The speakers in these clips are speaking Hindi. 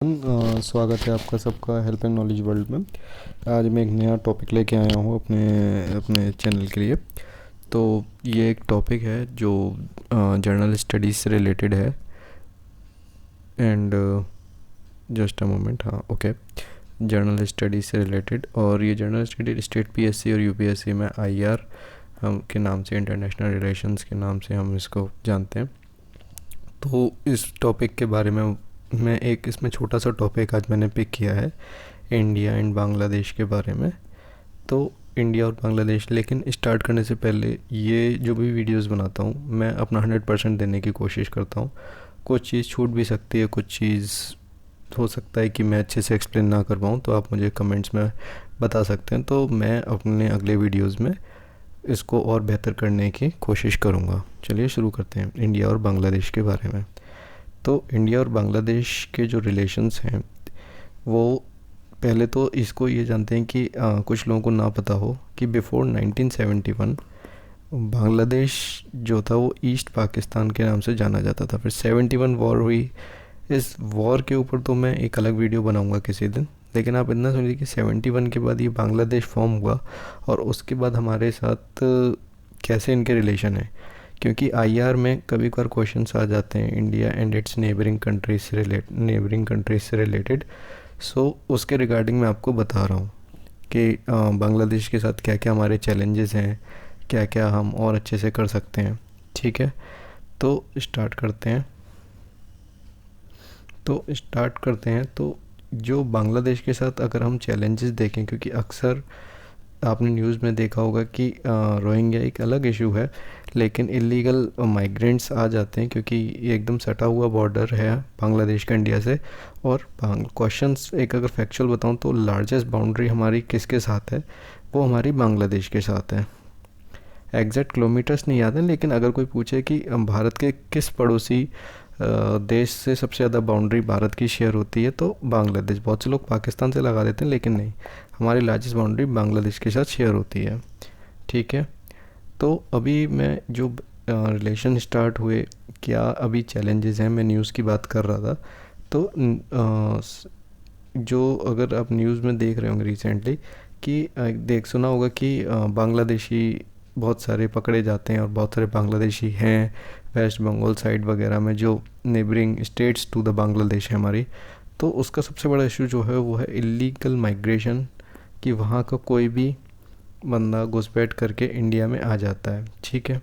स्वागत है आपका सबका हेल्थ एंड नॉलेज वर्ल्ड में। आज मैं एक नया टॉपिक लेके आया हूँ अपने अपने चैनल के लिए। तो ये एक टॉपिक है जो जर्नल स्टडीज़ से रिलेटेड है। एंड जस्ट अ मोमेंट, हाँ ओके, जर्नल स्टडीज़ से रिलेटेड। और ये जर्नल स्टडी स्टेट पीएससी और यूपीएससी में आईआर हम के नाम से, इंटरनेशनल रिलेशंस के नाम से हम इसको जानते हैं। तो इस टॉपिक के बारे में मैं एक इसमें छोटा सा टॉपिक आज मैंने पिक किया है, इंडिया एंड बांग्लादेश के बारे में। तो इंडिया और बांग्लादेश, लेकिन स्टार्ट करने से पहले ये जो भी वीडियोस बनाता हूँ मैं अपना 100% देने की कोशिश करता हूँ। कुछ चीज़ छूट भी सकती है, कुछ चीज़ हो सकता है कि मैं अच्छे से एक्सप्लेन ना कर पाऊँ, तो आप मुझे कमेंट्स में बता सकते हैं। तो मैं अपने अगले वीडियोज़ में इसको और बेहतर करने की कोशिश करूँगा। चलिए शुरू करते हैं इंडिया और बांग्लादेश के बारे में। तो इंडिया और बांग्लादेश के जो रिलेशंस हैं वो, पहले तो इसको ये जानते हैं कि कुछ लोगों को ना पता हो कि बिफोर 1971 बांग्लादेश जो था वो ईस्ट पाकिस्तान के नाम से जाना जाता था। फिर 71 वॉर हुई। इस वॉर के ऊपर तो मैं एक अलग वीडियो बनाऊंगा किसी दिन, लेकिन आप इतना समझिए कि 71 के बाद ये बांग्लादेश फॉर्म हुआ। और उसके बाद हमारे साथ कैसे इनके रिलेशन है, क्योंकि आईआर में कभी कभार क्वेश्चंस आ जाते हैं India and it's neighbouring countries से रिलेटेड। सो उसके रिगार्डिंग मैं आपको बता रहा हूँ कि बांग्लादेश के साथ क्या क्या हमारे चैलेंजेस हैं, क्या क्या हम और अच्छे से कर सकते हैं। ठीक है, तो स्टार्ट करते हैं। तो जो बांग्लादेश के साथ अगर हम चैलेंजेस देखें, क्योंकि अक्सर आपने न्यूज़ में देखा होगा कि रोहिंग्या एक अलग इशू है, लेकिन इलीगल माइग्रेंट्स आ जाते हैं क्योंकि ये एकदम सटा हुआ बॉर्डर है बांग्लादेश का इंडिया से। और क्वेश्चंस एक अगर फैक्चुअल बताऊं तो लार्जेस्ट बाउंड्री हमारी किसके साथ है, वो हमारी बांग्लादेश के साथ है। एग्जैक्ट किलोमीटर्स नहीं याद है, लेकिन अगर कोई पूछे कि भारत के किस पड़ोसी देश से सबसे ज़्यादा बाउंड्री भारत की शेयर होती है, तो बांग्लादेश। बहुत से लोग पाकिस्तान से लगा देते हैं, लेकिन नहीं, हमारी लार्जेस्ट बाउंड्री बांग्लादेश के साथ शेयर होती है। ठीक है, तो अभी मैं जो रिलेशन स्टार्ट हुए, क्या अभी चैलेंजेस हैं, मैं न्यूज़ की बात कर रहा था। तो जो अगर आप न्यूज़ में देख रहे होंगे रिसेंटली कि देख सुना होगा कि बांग्लादेशी बहुत सारे पकड़े जाते हैं, और बहुत सारे बांग्लादेशी हैं वेस्ट बंगाल साइड वगैरह में, जो neighbouring states to the Bangladesh है हमारी। तो उसका सबसे बड़ा इशू जो है वो है इलीगल माइग्रेशन, कि वहाँ का कोई भी बंदा घुसपैठ करके इंडिया में आ जाता है। ठीक है,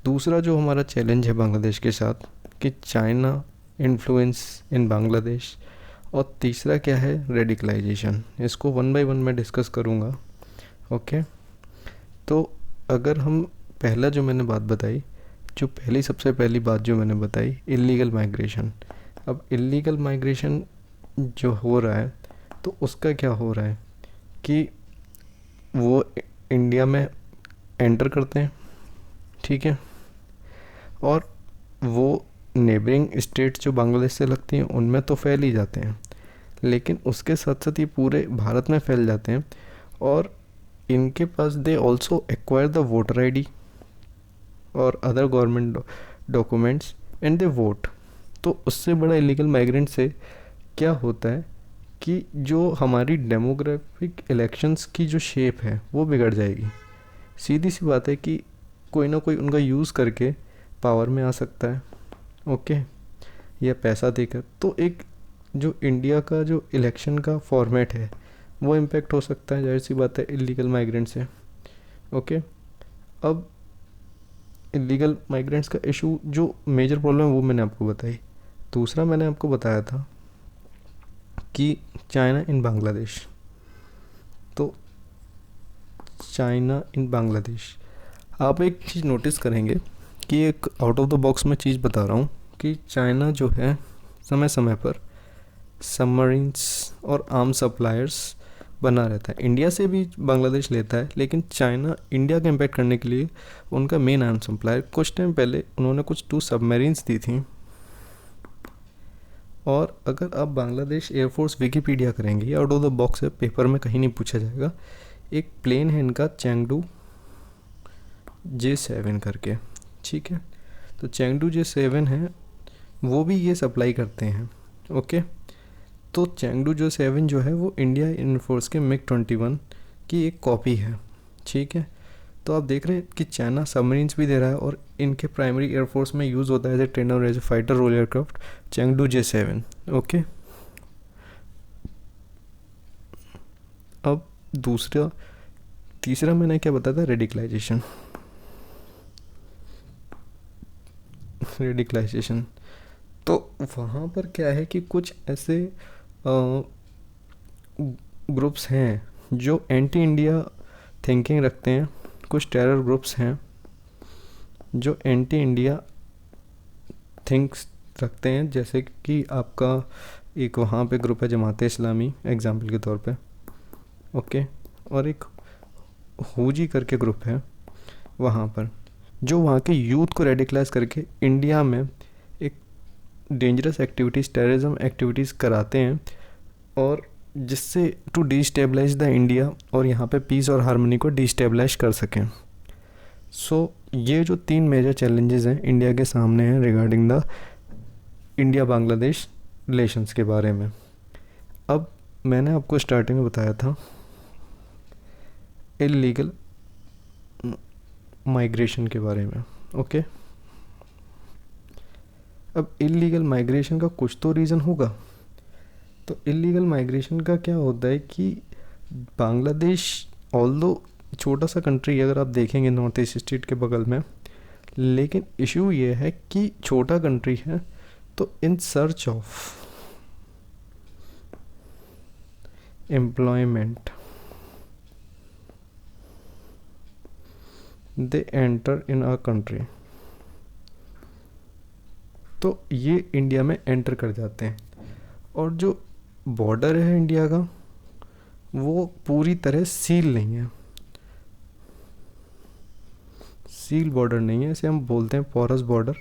दूसरा जो हमारा चैलेंज है बांग्लादेश के साथ, कि चाइना इन्फ्लुएंस इन बांग्लादेश। और तीसरा क्या है, रेडिकलाइजेशन। इसको वन बाय वन मैं डिस्कस करूँगा। ओके, तो अगर हम पहला जो मैंने बात बताई, सबसे पहली बात जो मैंने बताई, इलीगल माइग्रेशन। अब इलीगल माइग्रेशन जो हो रहा है, तो उसका क्या हो रहा है कि वो इंडिया में एंटर करते हैं। ठीक है, और वो नेबरिंग स्टेट्स जो बांग्लादेश से लगती हैं उनमें तो फैल ही जाते हैं, लेकिन उसके साथ साथ ये पूरे भारत में फैल जाते हैं। और इनके पास they also acquire the voter ID और other government documents and they vote. तो उससे बड़ा इलीगल माइग्रेंट से क्या होता है कि जो हमारी डेमोग्राफिक इलेक्शंस की जो शेप है वो बिगड़ जाएगी। सीधी सी बात है कि कोई ना कोई उनका यूज़ करके पावर में आ सकता है, ओके, या पैसा देकर। तो एक जो इंडिया का जो इलेक्शन का फॉर्मेट है वो इम्पेक्ट हो सकता है, जाहिर सी बात है, इलीगल माइग्रेंट से। ओके, अब इलीगल माइग्रेंट्स का इशू जो मेजर प्रॉब्लम है वो मैंने आपको बताई। दूसरा मैंने आपको बताया था कि चाइना इन बांग्लादेश। तो चाइना इन बांग्लादेश, आप एक चीज़ नोटिस करेंगे कि एक आउट ऑफ द बॉक्स में चीज़ बता रहा हूँ कि चाइना जो है समय समय पर सबमरीन्स और आर्म सप्लायर्स बना रहता है। इंडिया से भी बांग्लादेश लेता है, लेकिन चाइना इंडिया का इम्पैक्ट करने के लिए उनका मेन आर्म सप्लायर। कुछ टाइम पहले उन्होंने कुछ 2 सबमरीन्स दी थी। और अगर आप बांग्लादेश एयरफोर्स विकीपीडिया करेंगे, ये आउट ऑफ द बॉक्स है, पेपर में कहीं नहीं पूछा जाएगा। एक प्लेन है इनका चेंगडू J7 करके। ठीक है, तो चेंगडू J7 है, वो भी ये सप्लाई करते हैं। ओके, तो चैंगडू जो 7 जो है वो इंडिया एयरफोर्स के MiG-21 की एक कॉपी है, ठीक है। तो आप देख रहे हैं कि चाइना सबमरीन्स भी दे रहा है और इनके प्राइमरी एयरफोर्स में यूज़ होता है as a trainer, as a fighter role aircraft Chengdu J7। Okay, अब तीसरा मैंने क्या बताया था, रेडिकलाइजेशन। तो वहाँ पर क्या है कि कुछ ऐसे ग्रुप्स हैं जो एंटी इंडिया थिंकिंग रखते हैं, कुछ टेरर ग्रुप्स हैं जो एंटी इंडिया थिंक्स रखते हैं, जैसे कि आपका एक वहाँ पे ग्रुप है जमात इस्लामी एग्जाम्पल के तौर पे, ओके। और एक हुजी करके ग्रुप है वहाँ पर, जो वहाँ के यूथ को रेडिकलाइज करके इंडिया में एक डेंजरस एक्टिविटीज़, टेररिज्म एक्टिविटीज़ कराते हैं, और जिससे टू डिस्टेबलाइज द इंडिया और यहाँ पे पीस और हार्मनी को डिस्टेबलाइज कर सकें। सो ये जो 3 मेजर चैलेंजेस हैं इंडिया के सामने हैं regarding the India Bangladesh relations के बारे में। अब मैंने आपको स्टार्टिंग में बताया था इलीगल माइग्रेशन के बारे में, ओके। अब इलीगल माइग्रेशन का कुछ तो रीज़न होगा। तो इलीगल माइग्रेशन का क्या होता है कि बांग्लादेश ऑल्दो छोटा सा कंट्री अगर आप देखेंगे नॉर्थ ईस्ट स्टेट के बगल में, लेकिन इशू ये है कि छोटा कंट्री है, तो in search of employment they enter in a country. तो ये इंडिया में एंटर कर जाते हैं, और जो बॉर्डर है इंडिया का वो पूरी तरह सील नहीं है, सील बॉर्डर नहीं है, इसे हम बोलते हैं पोरस बॉर्डर।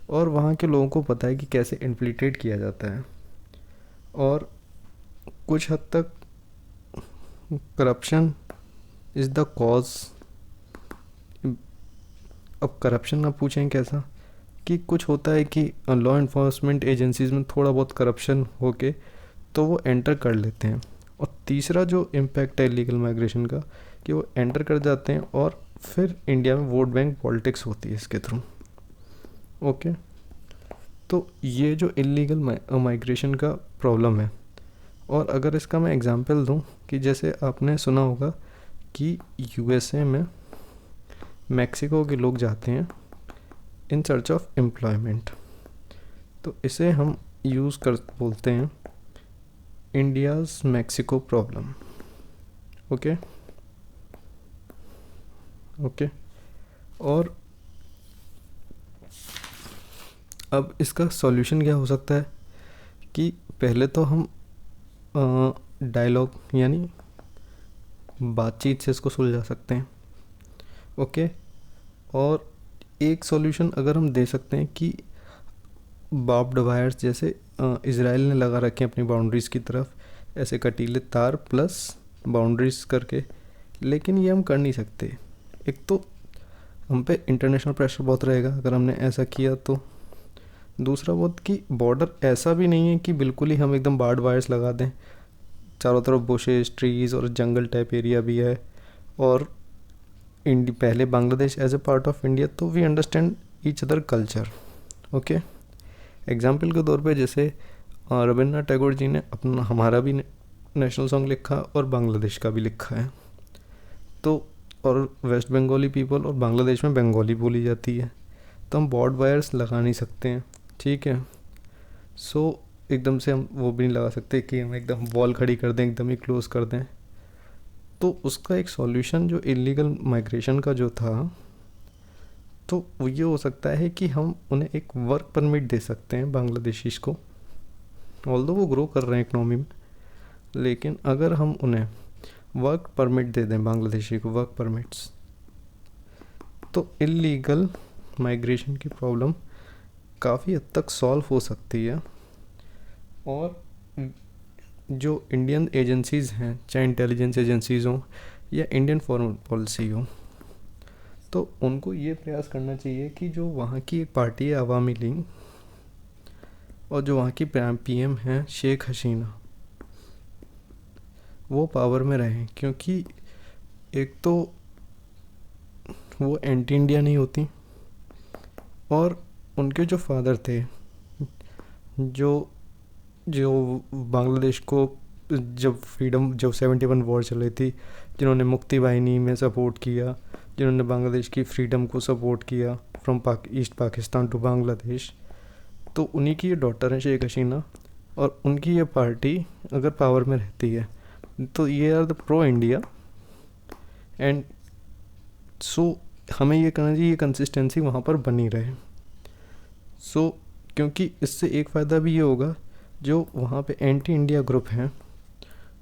और वहाँ के लोगों को पता है कि कैसे इन्फिल्ट्रेट किया जाता है, और कुछ हद तक करप्शन इज़ द कॉज। अब करप्शन ना पूछें कैसा, कि कुछ होता है कि लॉ इन्फोर्समेंट एजेंसीज़ में थोड़ा बहुत करप्शन होके तो वो एंटर कर लेते हैं। और तीसरा जो इम्पैक्ट है इलीगल माइग्रेशन का, कि वो एंटर कर जाते हैं और फिर इंडिया में वोट बैंक पॉलिटिक्स होती है इसके थ्रू, ओके। तो ये जो इलीगल माइग्रेशन का प्रॉब्लम है। और अगर इसका मैं एग्जांपल दूं, कि जैसे आपने सुना होगा कि यूएसए में मैक्सिको के लोग जाते हैं इन सर्च ऑफ एम्प्लॉयमेंट, तो इसे हम बोलते हैं इंडियाज़ मैक्सिको प्रॉब्लम, ओके। और अब इसका सॉल्यूशन क्या हो सकता है, कि पहले तो हम डायलॉग यानी बातचीत से इसको सुलझा सकते हैं, ओके। और एक सॉल्यूशन अगर हम दे सकते हैं कि बार्ब्ड वायर्स जैसे इज़राइल ने लगा रखे हैं अपनी बाउंड्रीज़ की तरफ, ऐसे कटीले तार प्लस बाउंड्रीज़ करके, लेकिन ये हम कर नहीं सकते। एक तो हम पे इंटरनेशनल प्रेशर बहुत रहेगा अगर हमने ऐसा किया तो, दूसरा बहुत कि बॉर्डर ऐसा भी नहीं है कि बिल्कुल ही हम एकदम बार्ब्ड वायर्स लगा दें, चारों तरफ बुशेस, ट्रीज़ और जंगल टाइप एरिया भी है। और पहले Bangladesh as a part of India, तो we understand each other culture, okay. Example के तौर पे जैसे रविन्द्रनाथ टैगोर जी ने अपना हमारा भी नेशनल सॉन्ग लिखा और बांग्लादेश का भी लिखा है। तो और वेस्ट बंगाली पीपल और बांग्लादेश में बंगाली बोली जाती है, तो हम बॉर्ड वायर्स लगा नहीं सकते हैं, ठीक है। सो एकदम से हम वो भी नहीं लगा सकते कि हम एकदम वॉल खड़ी कर दें, एकदम ही क्लोज कर दें। तो उसका एक सॉल्यूशन जो इलीगल माइग्रेशन का जो था, तो वो ये हो सकता है कि हम उन्हें एक वर्क परमिट दे सकते हैं बांग्लादेशीज़ को, ऑल्दो वो ग्रो कर रहे हैं इकनॉमी में, लेकिन अगर हम उन्हें वर्क परमिट दे दें बांग्लादेशी को, वर्क परमिट्स, तो इलीगल माइग्रेशन की प्रॉब्लम काफ़ी हद तक सॉल्व हो सकती है। और जो इंडियन एजेंसीज़ हैं, चाहे इंटेलिजेंस एजेंसीज़ हों या इंडियन फॉरेन पॉलिसी हो, तो उनको ये प्रयास करना चाहिए कि जो वहाँ की एक पार्टी है अवामी लीग, और जो वहाँ की पीएम हैं शेख हसीना, वो पावर में रहें, क्योंकि एक तो वो एंटी इंडिया नहीं होती, और उनके जो फादर थे, जो जो बांग्लादेश को जब 71 वॉर चल रही थी, जिन्होंने मुक्ति वाहिनी में सपोर्ट किया, जिन्होंने बांग्लादेश की फ्रीडम को सपोर्ट किया from east Pakistan to Bangladesh, तो उन्हीं की ये डॉटर है शेख हसीना। और उनकी ये पार्टी अगर पावर में रहती है तो ये are the pro India, and so हमें ये करना चाहिए, ये कंसिस्टेंसी वहाँ पर बनी रहे। सो क्योंकि इससे एक फ़ायदा भी ये होगा, जो वहाँ पे एंटी इंडिया ग्रुप हैं,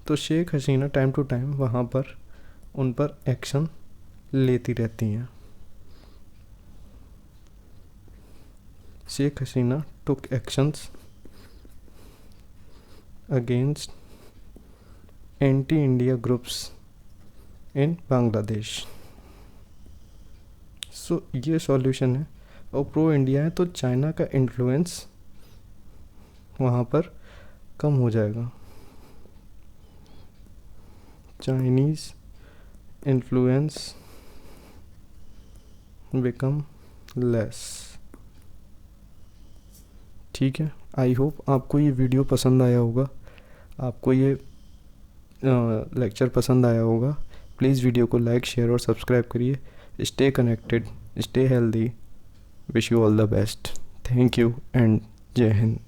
तो Sheikh Hasina time to time वहाँ पर उन पर एक्शन लेती रहती हैं। Sheikh Hasina took actions against anti India groups in Bangladesh. So ये सॉल्यूशन है। और प्रो इंडिया है तो चाइना का इन्फ्लुएंस वहाँ पर कम हो जाएगा, चाइनीज़ इन्फ्लुएंस बिकम लेस। ठीक है, आई होप आपको ये वीडियो पसंद आया होगा, आपको ये लेक्चर पसंद आया होगा। प्लीज़ वीडियो को लाइक, शेयर और सब्सक्राइब करिए। Stay connected, stay healthy, wish you all the best. Thank you and जय हिंद।